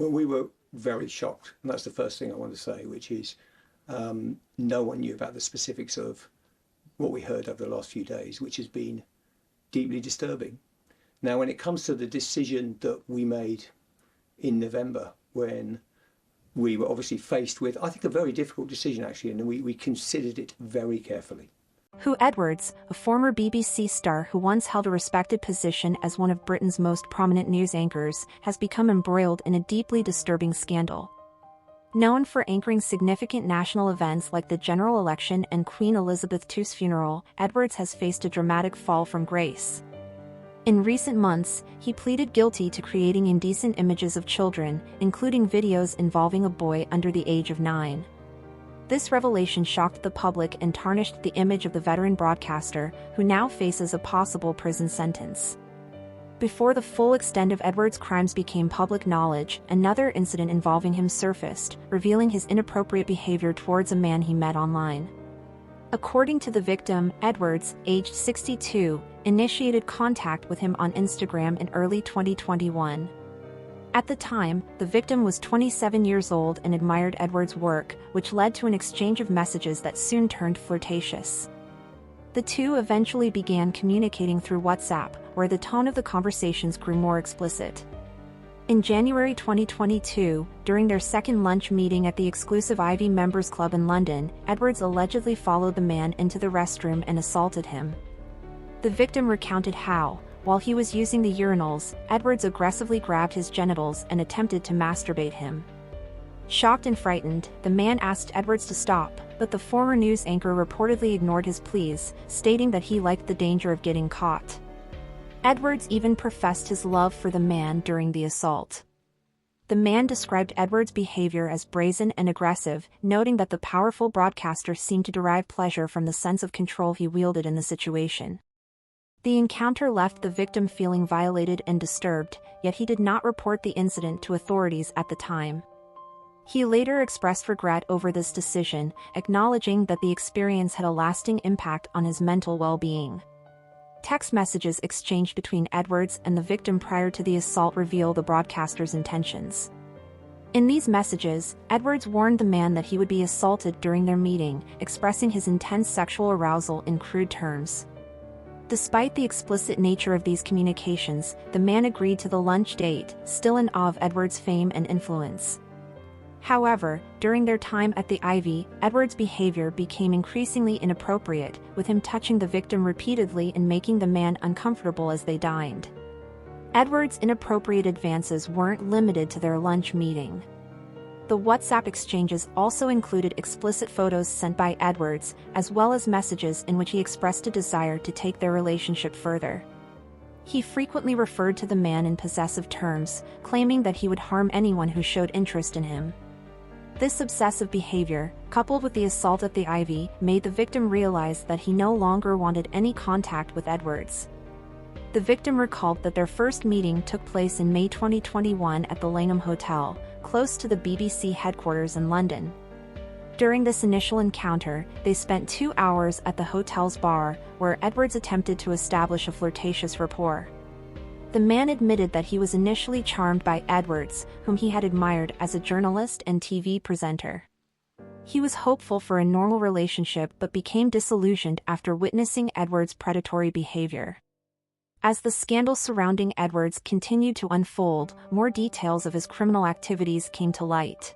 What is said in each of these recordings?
Well, we were very shocked, and that's the first thing I want to say, which is no one knew about the specifics of what we heard over the last few days, which has been deeply disturbing. Now, when it comes to the decision that we made in November, when we were obviously faced with, I think, a very difficult decision, actually, and we considered it very carefully. Huw Edwards, a former BBC star who once held a respected position as one of Britain's most prominent news anchors, has become embroiled in a deeply disturbing scandal. Known for anchoring significant national events like the general election and Queen Elizabeth II's funeral, Edwards has faced a dramatic fall from grace. In recent months, he pleaded guilty to creating indecent images of children, including videos involving a boy under the age of 9. This revelation shocked the public and tarnished the image of the veteran broadcaster, who now faces a possible prison sentence. Before the full extent of Edwards' crimes became public knowledge, another incident involving him surfaced, revealing his inappropriate behavior towards a man he met online. According to the victim, Edwards, aged 62, initiated contact with him on Instagram in early 2021. At the time, the victim was 27 years old and admired Edwards' work, which led to an exchange of messages that soon turned flirtatious. The two eventually began communicating through WhatsApp, where the tone of the conversations grew more explicit. In January 2022, during their second lunch meeting at the exclusive Ivy Members Club in London, Edwards allegedly followed the man into the restroom and assaulted him. The victim recounted how, while he was using the urinals, Edwards aggressively grabbed his genitals and attempted to masturbate him. Shocked and frightened, the man asked Edwards to stop, but the former news anchor reportedly ignored his pleas, stating that he liked the danger of getting caught. Edwards even professed his love for the man during the assault. The man described Edwards' behavior as brazen and aggressive, noting that the powerful broadcaster seemed to derive pleasure from the sense of control he wielded in the situation. The encounter left the victim feeling violated and disturbed, yet he did not report the incident to authorities at the time. He later expressed regret over this decision, acknowledging that the experience had a lasting impact on his mental well-being. Text messages exchanged between Edwards and the victim prior to the assault reveal the broadcaster's intentions. In these messages, Edwards warned the man that he would be assaulted during their meeting, expressing his intense sexual arousal in crude terms. Despite the explicit nature of these communications, the man agreed to the lunch date, still in awe of Edwards' fame and influence. However, during their time at the Ivy, Edwards' behavior became increasingly inappropriate, with him touching the victim repeatedly and making the man uncomfortable as they dined. Edwards' inappropriate advances weren't limited to their lunch meeting. The WhatsApp exchanges also included explicit photos sent by Edwards, as well as messages in which he expressed a desire to take their relationship further. He frequently referred to the man in possessive terms, claiming that he would harm anyone who showed interest in him. This obsessive behavior, coupled with the assault at the Ivy, made the victim realize that he no longer wanted any contact with Edwards. The victim recalled that their first meeting took place in May 2021 at the Langham Hotel, close to the BBC headquarters in London. During this initial encounter, they spent 2 hours at the hotel's bar, where Edwards attempted to establish a flirtatious rapport. The man admitted that he was initially charmed by Edwards, whom he had admired as a journalist and TV presenter. He was hopeful for a normal relationship but became disillusioned after witnessing Edwards' predatory behavior. As the scandal surrounding Edwards continued to unfold, more details of his criminal activities came to light.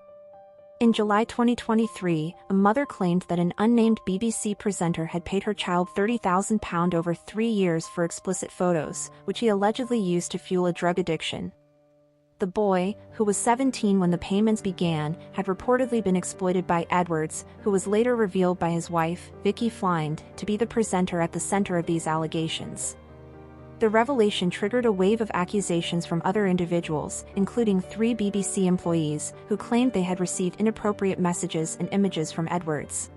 In July 2023, a mother claimed that an unnamed BBC presenter had paid her child £30,000 over 3 years for explicit photos, which he allegedly used to fuel a drug addiction. The boy, who was 17 when the payments began, had reportedly been exploited by Edwards, who was later revealed by his wife, Vicky Flind, to be the presenter at the center of these allegations. The revelation triggered a wave of accusations from other individuals, including 3 BBC employees, who claimed they had received inappropriate messages and images from Edwards.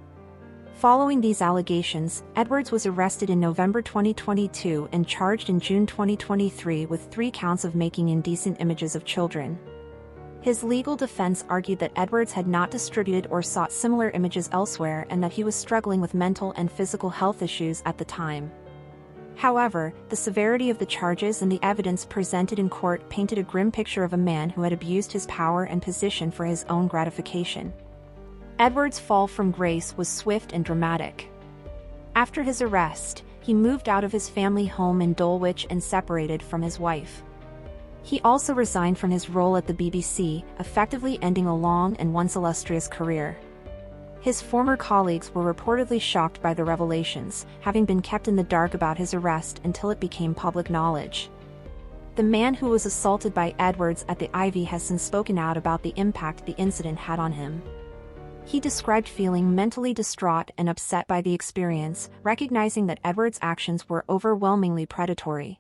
Following these allegations, Edwards was arrested in November 2022 and charged in June 2023 with 3 counts of making indecent images of children. His legal defense argued that Edwards had not distributed or sought similar images elsewhere and that he was struggling with mental and physical health issues at the time. However, the severity of the charges and the evidence presented in court painted a grim picture of a man who had abused his power and position for his own gratification. Edwards' fall from grace was swift and dramatic. After his arrest, he moved out of his family home in Dulwich and separated from his wife. He also resigned from his role at the BBC, effectively ending a long and once illustrious career. His former colleagues were reportedly shocked by the revelations, having been kept in the dark about his arrest until it became public knowledge. The man who was assaulted by Edwards at the Ivy has since spoken out about the impact the incident had on him. He described feeling mentally distraught and upset by the experience, recognizing that Edwards' actions were overwhelmingly predatory.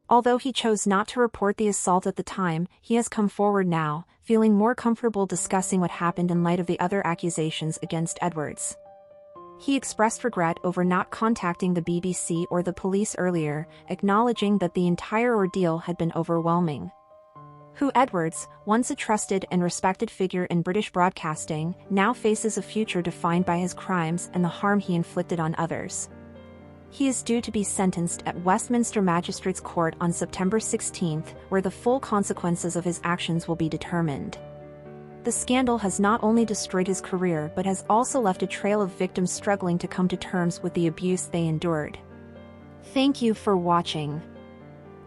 Although he chose not to report the assault at the time, he has come forward now, feeling more comfortable discussing what happened in light of the other accusations against Edwards. He expressed regret over not contacting the BBC or the police earlier, acknowledging that the entire ordeal had been overwhelming. Huw Edwards, once a trusted and respected figure in British broadcasting, now faces a future defined by his crimes and the harm he inflicted on others. He is due to be sentenced at Westminster Magistrates Court on September 16, where the full consequences of his actions will be determined. The scandal has not only destroyed his career but has also left a trail of victims struggling to come to terms with the abuse they endured. Thank you for watching.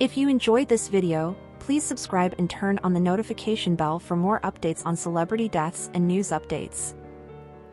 If you enjoyed this video, please subscribe and turn on the notification bell for more updates on celebrity deaths and news updates.